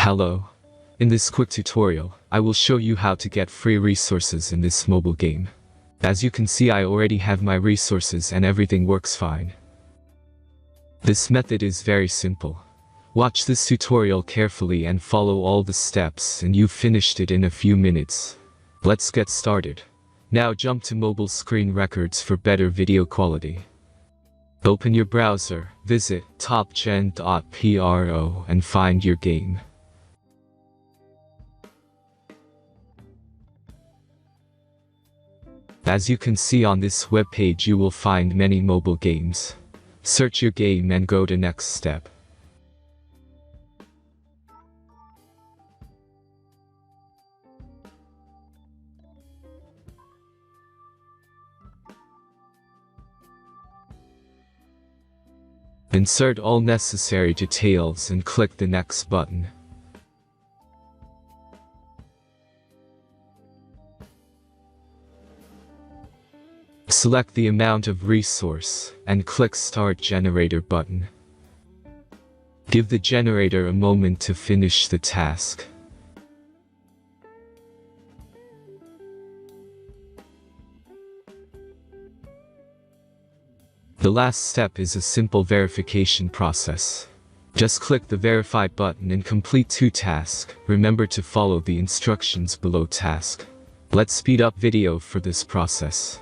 Hello. In this quick tutorial, I will show you how to get free resources in this mobile game. As you can see, I already have my resources and everything works fine. This method is very simple. Watch this tutorial carefully and follow all the steps and you've finished it in a few minutes. Let's get started. Now jump to mobile screen records for better video quality. Open your browser, visit topgen.pro and find your game. As you can see on this webpage, you will find many mobile games. Search your game and go to next step. Insert all necessary details and click the next button. Select the amount of resource and click Start Generator button. Give the generator a moment to finish the task. The last step is a simple verification process. Just click the Verify button and complete 2 tasks. Remember to follow the instructions below task. Let's speed up video for this process.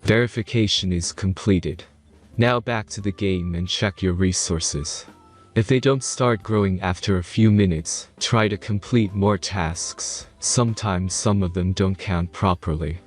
Verification is completed. Now back to the game and check your resources. If they don't start growing after a few minutes, try to complete more tasks. Sometimes some of them don't count properly.